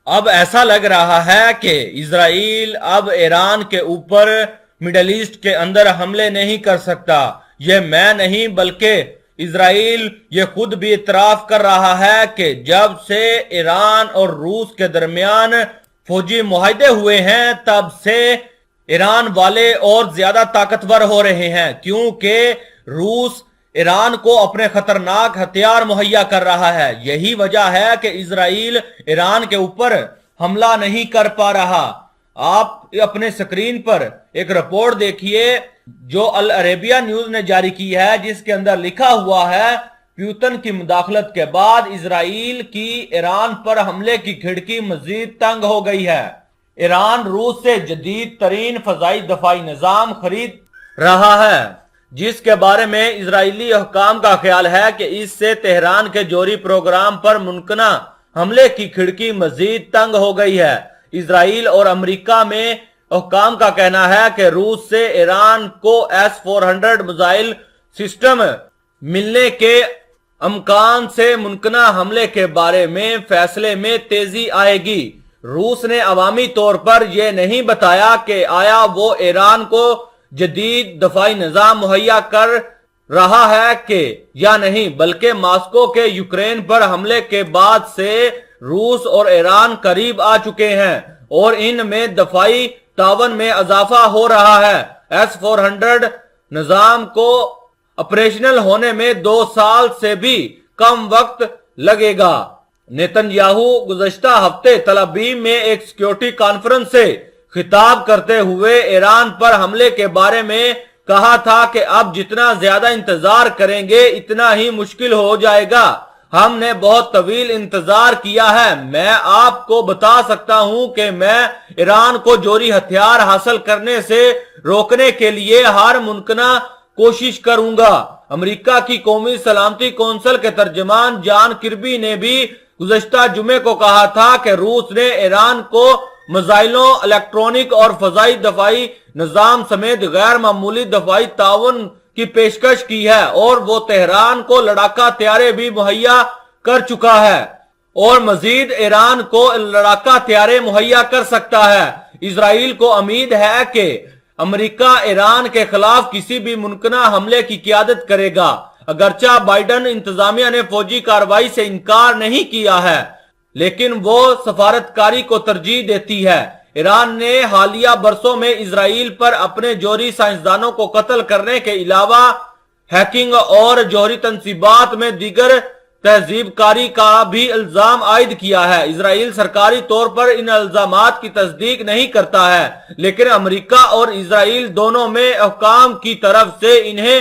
اب ایسا لگ رہا ہے کہ اسرائیل اب ایران کے اوپر مڈل ایسٹ کے اندر حملے نہیں کر سکتا۔ یہ میں نہیں بلکہ اسرائیل یہ خود بھی اعتراف کر رہا ہے کہ جب سے ایران اور روس کے درمیان فوجی معاہدے ہوئے ہیں تب سے ایران والے اور زیادہ طاقتور ہو رہے ہیں، کیونکہ روس ایران کو اپنے خطرناک ہتھیار مہیا کر رہا ہے۔ یہی وجہ ہے کہ اسرائیل ایران کے اوپر حملہ نہیں کر پا رہا۔ آپ اپنے سکرین پر ایک رپورٹ دیکھیے جو العربیہ نیوز نے جاری کی ہے، جس کے اندر لکھا ہوا ہے پیوتن کی مداخلت کے بعد اسرائیل کی ایران پر حملے کی کھڑکی مزید تنگ ہو گئی ہے۔ ایران روس سے جدید ترین فضائی دفاعی نظام خرید رہا ہے، جس کے بارے میں اسرائیلی حکام کا خیال ہے کہ اس سے تہران کے جوہری پروگرام پر ممکنہ حملے کی کھڑکی مزید تنگ ہو گئی ہے۔ اسرائیل اور امریکہ میں حکام کا کہنا ہے کہ روس سے ایران کو S-400 میزائل سسٹم ملنے کے امکان سے ممکنہ حملے کے بارے میں فیصلے میں تیزی آئے گی۔ روس نے عوامی طور پر یہ نہیں بتایا کہ آیا وہ ایران کو جدید دفاعی نظام مہیا کر رہا ہے کہ یا نہیں، بلکہ ماسکو کے یوکرین پر حملے کے بعد سے روس اور ایران قریب آ چکے ہیں اور ان میں دفاعی تعاون میں اضافہ ہو رہا ہے۔ S-400 نظام کو آپریشنل ہونے میں 2 سال سے بھی کم وقت لگے گا۔ نیتن یاہو گزشتہ ہفتے تل ابیب میں ایک سیکیورٹی کانفرنس سے خطاب کرتے ہوئے ایران پر حملے کے بارے میں کہا تھا کہ اب جتنا زیادہ انتظار کریں گے اتنا ہی مشکل ہو جائے گا۔ ہم نے بہت طویل انتظار کیا ہے۔ میں آپ کو بتا سکتا ہوں کہ میں ایران کو جوہری ہتھیار حاصل کرنے سے روکنے کے لیے ہر ممکنہ کوشش کروں گا۔ امریکہ کی قومی سلامتی کونسل کے ترجمان جان کربی نے بھی گزشتہ جمعے کو کہا تھا کہ روس نے ایران کو میزائلوں، الیکٹرونک اور فضائی دفاعی نظام سمیت غیر معمولی دفاعی تعاون کی پیشکش کی ہے اور وہ تہران کو لڑاکا طیارے بھی مہیا کر چکا ہے اور مزید ایران کو لڑاکا طیارے مہیا کر سکتا ہے۔ اسرائیل کو امید ہے کہ امریکہ ایران کے خلاف کسی بھی ممکنہ حملے کی قیادت کرے گا، اگرچہ بائیڈن انتظامیہ نے فوجی کارروائی سے انکار نہیں کیا ہے، لیکن وہ سفارتکاری کو ترجیح دیتی ہے۔ ایران نے حالیہ برسوں میں اسرائیل پر اپنے جوہری سائنسدانوں کو قتل کرنے کے علاوہ ہیکنگ اور جوہری تنصیبات میں دیگر تہذیب کاری کا بھی الزام عائد کیا ہے۔ اسرائیل سرکاری طور پر ان الزامات کی تصدیق نہیں کرتا ہے، لیکن امریکہ اور اسرائیل دونوں میں حکام کی طرف سے انہیں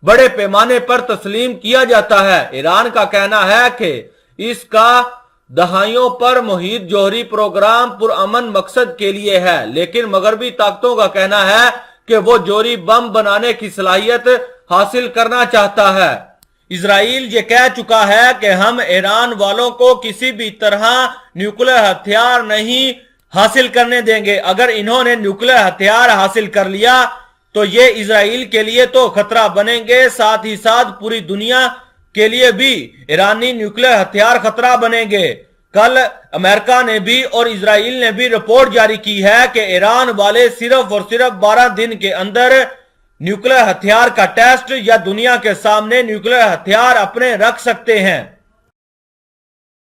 بڑے پیمانے پر تسلیم کیا جاتا ہے۔ ایران کا کہنا ہے کہ اس کا دہائیوں پر محیط جوہری پروگرام پرامن مقصد کے لیے ہے، لیکن مغربی طاقتوں کا کہنا ہے کہ وہ جوہری بم بنانے کی صلاحیت حاصل کرنا چاہتا ہے۔ اسرائیل یہ کہہ چکا ہے کہ ہم ایران والوں کو کسی بھی طرح نیوکلیر ہتھیار نہیں حاصل کرنے دیں گے۔ اگر انہوں نے نیوکلیر ہتھیار حاصل کر لیا تو یہ اسرائیل کے لیے تو خطرہ بنیں گے، ساتھ ہی ساتھ پوری دنیا کے لیے بھی ایرانی نیوکلیر ہتھیار خطرہ بنیں گے۔ کل امریکہ نے بھی اور اسرائیل نے بھی رپورٹ جاری کی ہے کہ ایران والے صرف اور صرف 12 دن کے اندر نیوکلیر ہتھیار کا ٹیسٹ یا دنیا کے سامنے نیوکلیر ہتھیار اپنے رکھ سکتے ہیں۔